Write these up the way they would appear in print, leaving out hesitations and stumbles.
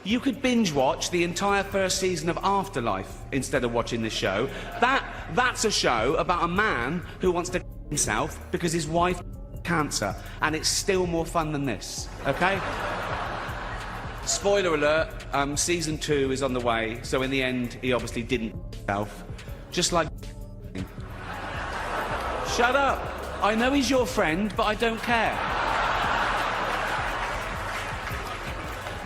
You could binge watch the entire first season of Afterlife instead of watching this show. That's a show about a man who wants to himself because his wife cancer, and it's still more fun than this, okay? Spoiler alert, season 2 is on the way, so in the end, he obviously didn't himself. Just like Shut up! I know he's your friend, but I don't care.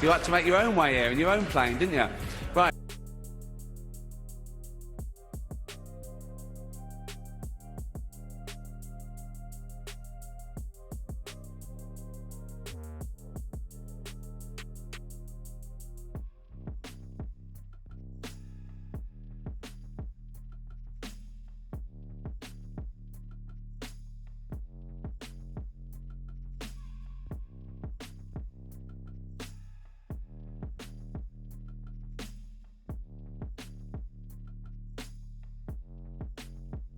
You had to make your own way here in your own plane, didn't you? Right.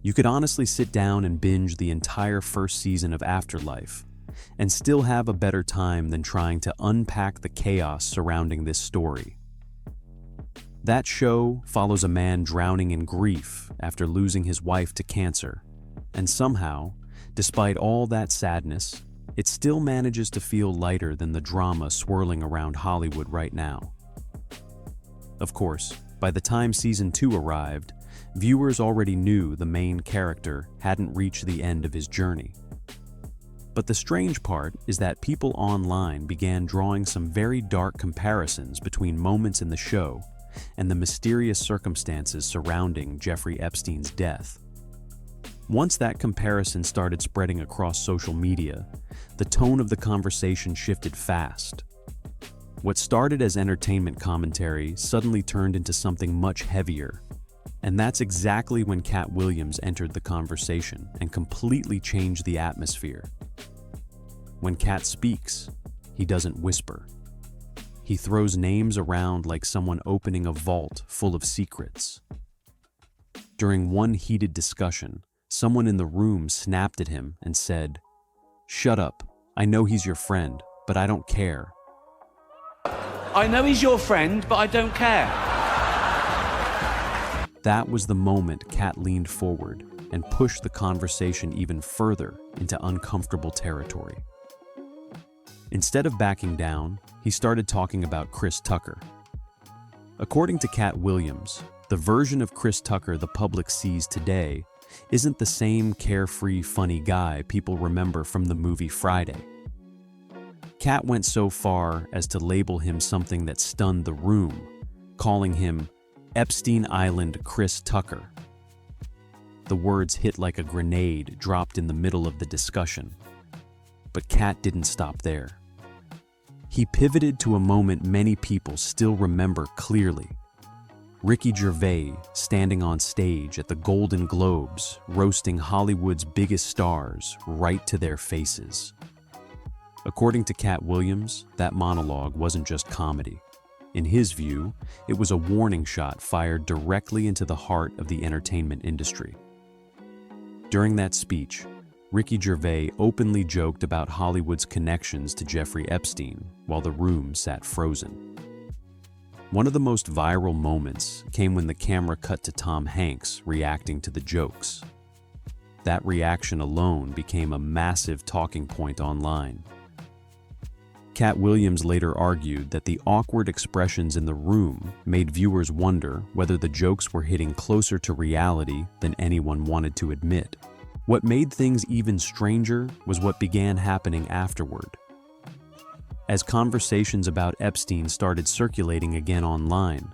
You could honestly sit down and binge the entire first season of Afterlife and still have a better time than trying to unpack the chaos surrounding this story. That show follows a man drowning in grief after losing his wife to cancer, and somehow, despite all that sadness, it still manages to feel lighter than the drama swirling around Hollywood right now. Of course, by the time season 2 arrived, viewers already knew the main character hadn't reached the end of his journey. But the strange part is that people online began drawing some very dark comparisons between moments in the show and the mysterious circumstances surrounding Jeffrey Epstein's death. Once that comparison started spreading across social media, the tone of the conversation shifted fast. What started as entertainment commentary suddenly turned into something much heavier. And that's exactly when Cat Williams entered the conversation and completely changed the atmosphere. When Cat speaks, he doesn't whisper. He throws names around like someone opening a vault full of secrets. During one heated discussion, someone in the room snapped at him and said, "Shut up. I know he's your friend, but I don't care." I know he's your friend, but I don't care. That was the moment Cat leaned forward and pushed the conversation even further into uncomfortable territory. Instead of backing down, he started talking about Chris Tucker. According to Cat Williams, the version of Chris Tucker the public sees today isn't the same carefree, funny guy people remember from the movie Friday. Cat went so far as to label him something that stunned the room, calling him Epstein Island Chris Tucker. The words hit like a grenade dropped in the middle of the discussion. But Cat didn't stop there. He pivoted to a moment many people still remember clearly. Ricky Gervais standing on stage at the Golden Globes, roasting Hollywood's biggest stars right to their faces. According to Cat Williams, that monologue wasn't just comedy. In his view, it was a warning shot fired directly into the heart of the entertainment industry. During that speech, Ricky Gervais openly joked about Hollywood's connections to Jeffrey Epstein while the room sat frozen. One of the most viral moments came when the camera cut to Tom Hanks reacting to the jokes. That reaction alone became a massive talking point online. Cat Williams later argued that the awkward expressions in the room made viewers wonder whether the jokes were hitting closer to reality than anyone wanted to admit. What made things even stranger was what began happening afterward. As conversations about Epstein started circulating again online,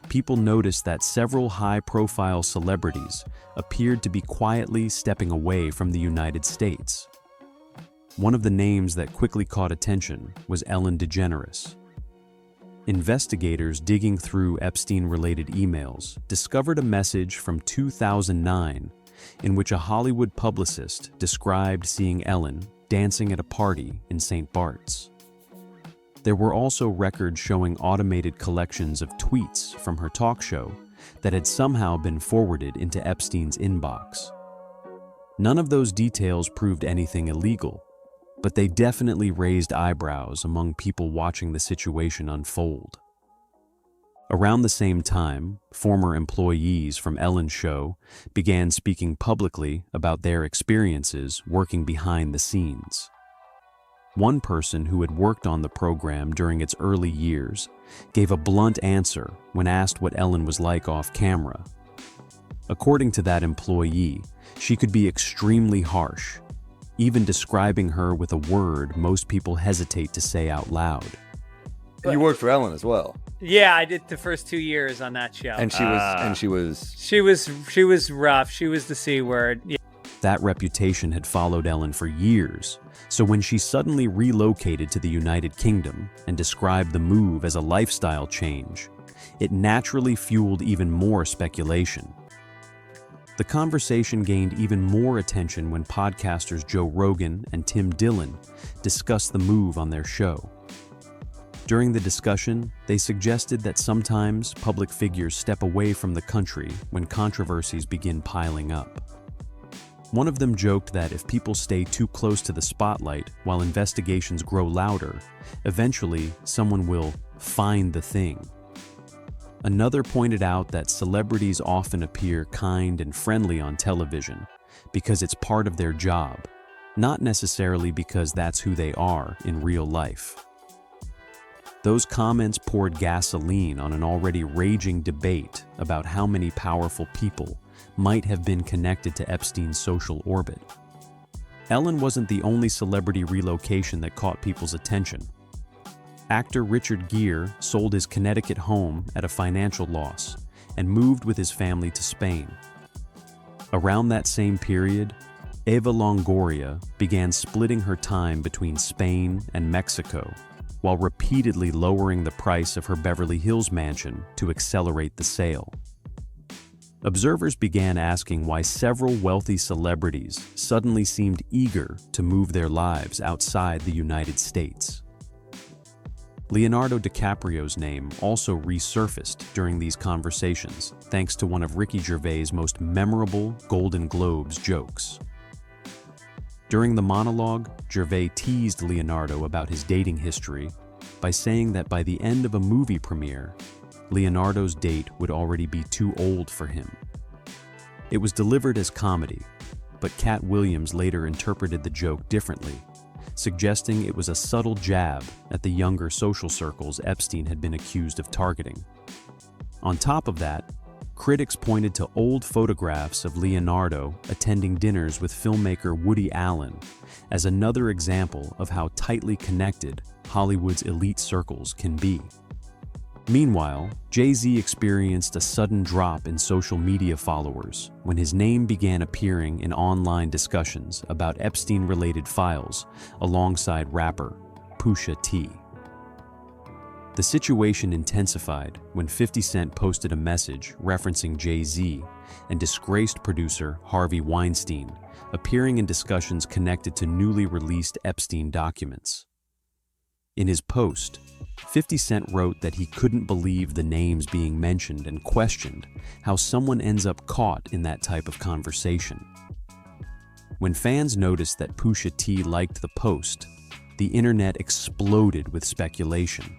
people noticed that several high-profile celebrities appeared to be quietly stepping away from the United States. One of the names that quickly caught attention was Ellen DeGeneres. Investigators digging through Epstein-related emails discovered a message from 2009 in which a Hollywood publicist described seeing Ellen dancing at a party in St. Bart's. There were also records showing automated collections of tweets from her talk show that had somehow been forwarded into Epstein's inbox. None of those details proved anything illegal, but they definitely raised eyebrows among people watching the situation unfold. Around the same time, former employees from Ellen's show began speaking publicly about their experiences working behind the scenes. One person who had worked on the program during its early years gave a blunt answer when asked what Ellen was like off camera. According to that employee, she could be extremely harsh, even describing her with a word most people hesitate to say out loud. You worked for Ellen as well. Yeah, I did the first 2 years on that show. And she was She was rough. She was the C word. Yeah. That reputation had followed Ellen for years, so when she suddenly relocated to the United Kingdom and described the move as a lifestyle change, it naturally fueled even more speculation. The conversation gained even more attention when podcasters Joe Rogan and Tim Dillon discussed the move on their show. During the discussion, they suggested that sometimes public figures step away from the country when controversies begin piling up. One of them joked that if people stay too close to the spotlight while investigations grow louder, eventually someone will find the thing. Another pointed out that celebrities often appear kind and friendly on television because it's part of their job, not necessarily because that's who they are in real life. Those comments poured gasoline on an already raging debate about how many powerful people might have been connected to Epstein's social orbit. Ellen wasn't the only celebrity relocation that caught people's attention. Actor Richard Gere sold his Connecticut home at a financial loss and moved with his family to Spain. Around that same period, Eva Longoria began splitting her time between Spain and Mexico, while repeatedly lowering the price of her Beverly Hills mansion to accelerate the sale. Observers began asking why several wealthy celebrities suddenly seemed eager to move their lives outside the United States. Leonardo DiCaprio's name also resurfaced during these conversations, thanks to one of Ricky Gervais' most memorable Golden Globes jokes. During the monologue, Gervais teased Leonardo about his dating history by saying that by the end of a movie premiere, Leonardo's date would already be too old for him. It was delivered as comedy, but Cat Williams later interpreted the joke differently, suggesting it was a subtle jab at the younger social circles Epstein had been accused of targeting. On top of that, critics pointed to old photographs of Leonardo attending dinners with filmmaker Woody Allen as another example of how tightly connected Hollywood's elite circles can be. Meanwhile, Jay-Z experienced a sudden drop in social media followers when his name began appearing in online discussions about Epstein-related files alongside rapper Pusha T. The situation intensified when 50 Cent posted a message referencing Jay-Z and disgraced producer Harvey Weinstein, appearing in discussions connected to newly released Epstein documents. In his post, 50 Cent wrote that he couldn't believe the names being mentioned and questioned how someone ends up caught in that type of conversation. When fans noticed that Pusha T liked the post, the internet exploded with speculation.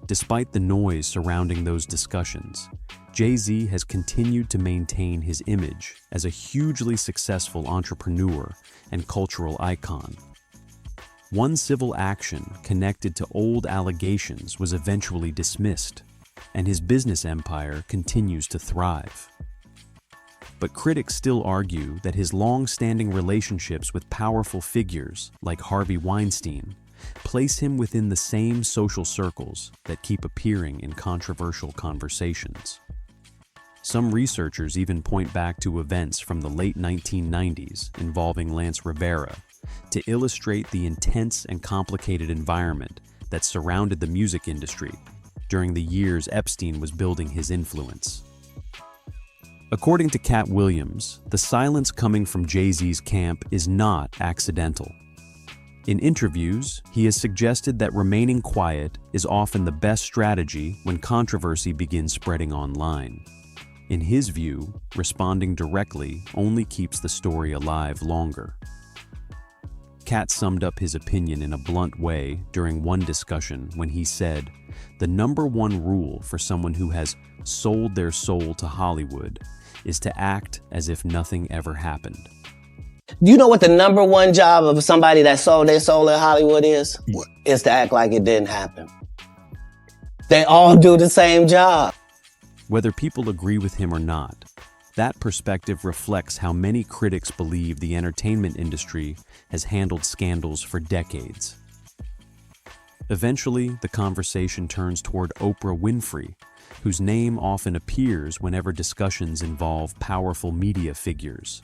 Despite the noise surrounding those discussions, Jay-Z has continued to maintain his image as a hugely successful entrepreneur and cultural icon. One civil action connected to old allegations was eventually dismissed, and his business empire continues to thrive. But critics still argue that his long-standing relationships with powerful figures like Harvey Weinstein place him within the same social circles that keep appearing in controversial conversations. Some researchers even point back to events from the late 1990s involving Lance Rivera to illustrate the intense and complicated environment that surrounded the music industry during the years Epstein was building his influence. According to Cat Williams, the silence coming from Jay-Z's camp is not accidental. In interviews, he has suggested that remaining quiet is often the best strategy when controversy begins spreading online. In his view, responding directly only keeps the story alive longer. Kat summed up his opinion in a blunt way during one discussion when he said, "The number one rule for someone who has sold their soul to Hollywood is to act as if nothing ever happened." Do you know what the number one job of somebody that sold their soul in Hollywood is? What? Is to act like it didn't happen. They all do the same job. Whether people agree with him or not, that perspective reflects how many critics believe the entertainment industry has handled scandals for decades. Eventually, the conversation turns toward Oprah Winfrey, whose name often appears whenever discussions involve powerful media figures.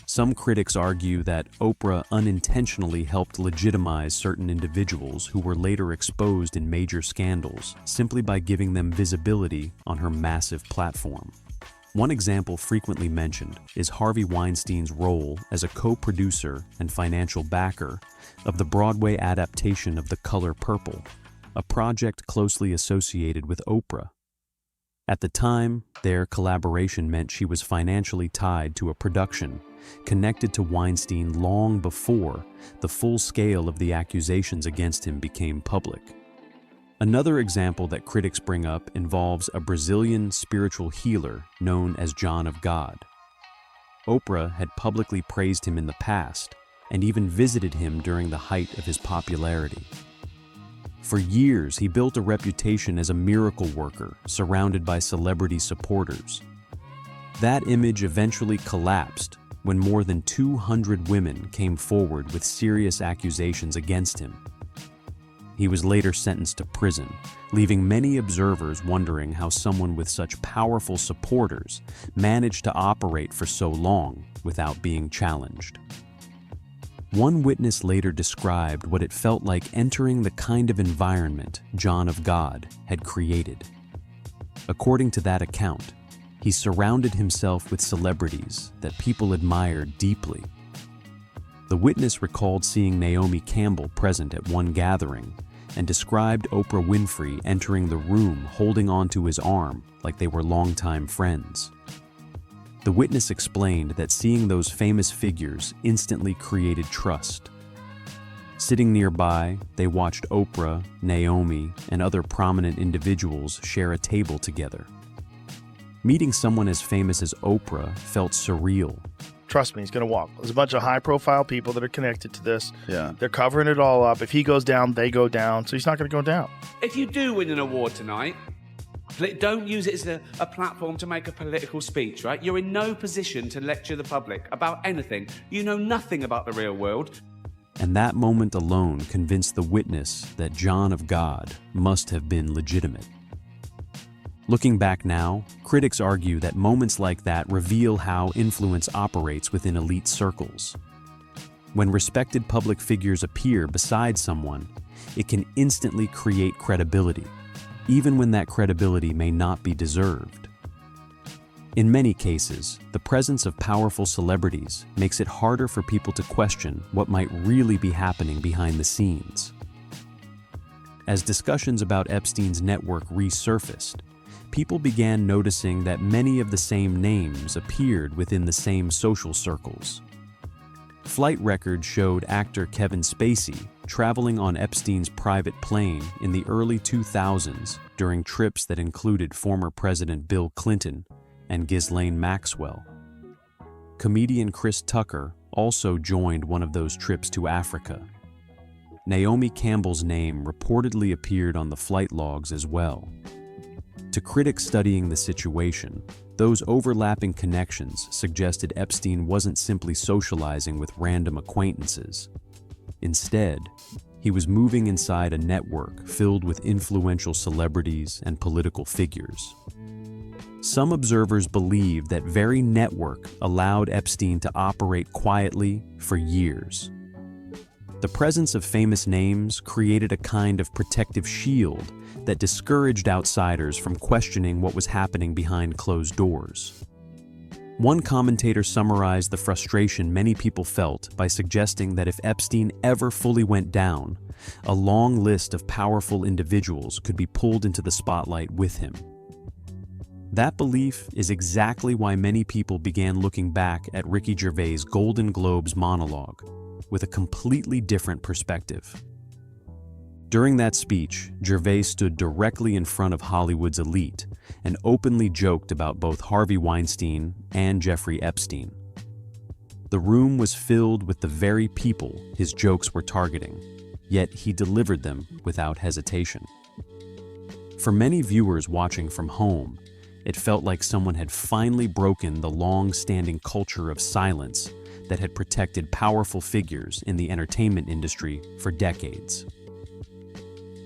Some critics argue that Oprah unintentionally helped legitimize certain individuals who were later exposed in major scandals simply by giving them visibility on her massive platform. One example frequently mentioned is Harvey Weinstein's role as a co-producer and financial backer of the Broadway adaptation of The Color Purple, a project closely associated with Oprah. At the time, their collaboration meant she was financially tied to a production connected to Weinstein long before the full scale of the accusations against him became public. Another example that critics bring up involves a Brazilian spiritual healer known as John of God. Oprah had publicly praised him in the past and even visited him during the height of his popularity. For years, he built a reputation as a miracle worker surrounded by celebrity supporters. That image eventually collapsed when more than 200 women came forward with serious accusations against him. He was later sentenced to prison, leaving many observers wondering how someone with such powerful supporters managed to operate for so long without being challenged. One witness later described what it felt like entering the kind of environment John of God had created. According to that account, he surrounded himself with celebrities that people admired deeply. The witness recalled seeing Naomi Campbell present at one gathering and described Oprah Winfrey entering the room holding onto his arm like they were longtime friends. The witness explained that seeing those famous figures instantly created trust. Sitting nearby, they watched Oprah, Naomi, and other prominent individuals share a table together. Meeting someone as famous as Oprah felt surreal. Trust me, he's going to walk. There's a bunch of high-profile people that are connected to this. Yeah. They're covering it all up. If he goes down, they go down. So he's not going to go down. If you do win an award tonight, don't use it as a platform to make a political speech, right? You're in no position to lecture the public about anything. You know nothing about the real world. And that moment alone convinced the witness that John of God must have been legitimate. Looking back now, critics argue that moments like that reveal how influence operates within elite circles. When respected public figures appear beside someone, it can instantly create credibility, even when that credibility may not be deserved. In many cases, the presence of powerful celebrities makes it harder for people to question what might really be happening behind the scenes. As discussions about Epstein's network resurfaced, people began noticing that many of the same names appeared within the same social circles. Flight records showed actor Kevin Spacey traveling on Epstein's private plane in the early 2000s during trips that included former President Bill Clinton and Ghislaine Maxwell. Comedian Chris Tucker also joined one of those trips to Africa. Naomi Campbell's name reportedly appeared on the flight logs as well. To critics studying the situation, those overlapping connections suggested Epstein wasn't simply socializing with random acquaintances. Instead, he was moving inside a network filled with influential celebrities and political figures. Some observers believe that very network allowed Epstein to operate quietly for years. The presence of famous names created a kind of protective shield that discouraged outsiders from questioning what was happening behind closed doors. One commentator summarized the frustration many people felt by suggesting that if Epstein ever fully went down, a long list of powerful individuals could be pulled into the spotlight with him. That belief is exactly why many people began looking back at Ricky Gervais' Golden Globes monologue, with a completely different perspective. During that speech, Gervais stood directly in front of Hollywood's elite and openly joked about both Harvey Weinstein and Jeffrey Epstein. The room was filled with the very people his jokes were targeting, yet he delivered them without hesitation. For many viewers watching from home, it felt like someone had finally broken the long-standing culture of silence that had protected powerful figures in the entertainment industry for decades.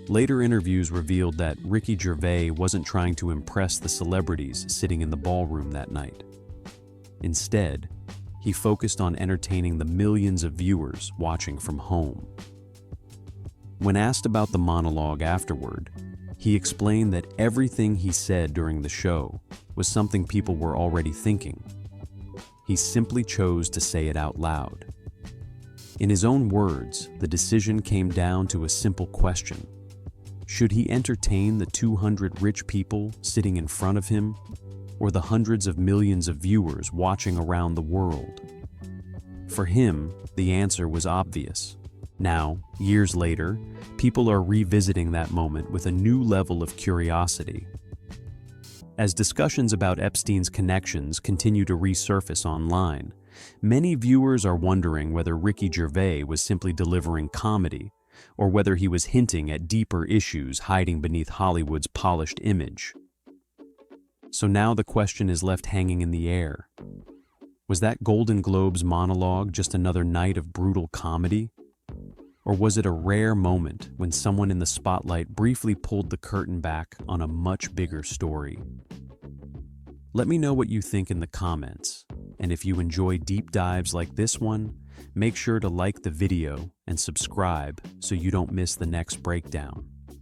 Later interviews revealed that Ricky Gervais wasn't trying to impress the celebrities sitting in the ballroom that night. Instead, he focused on entertaining the millions of viewers watching from home. When asked about the monologue afterward, he explained that everything he said during the show was something people were already thinking. He simply chose to say it out loud. In his own words, the decision came down to a simple question. Should he entertain the 200 rich people sitting in front of him, or the hundreds of millions of viewers watching around the world? For him, the answer was obvious. Now, years later, people are revisiting that moment with a new level of curiosity. As discussions about Epstein's connections continue to resurface online, many viewers are wondering whether Ricky Gervais was simply delivering comedy, or whether he was hinting at deeper issues hiding beneath Hollywood's polished image. So now the question is left hanging in the air. Was that Golden Globes monologue just another night of brutal comedy? Or was it a rare moment when someone in the spotlight briefly pulled the curtain back on a much bigger story? Let me know what you think in the comments, and if you enjoy deep dives like this one, make sure to like the video and subscribe so you don't miss the next breakdown.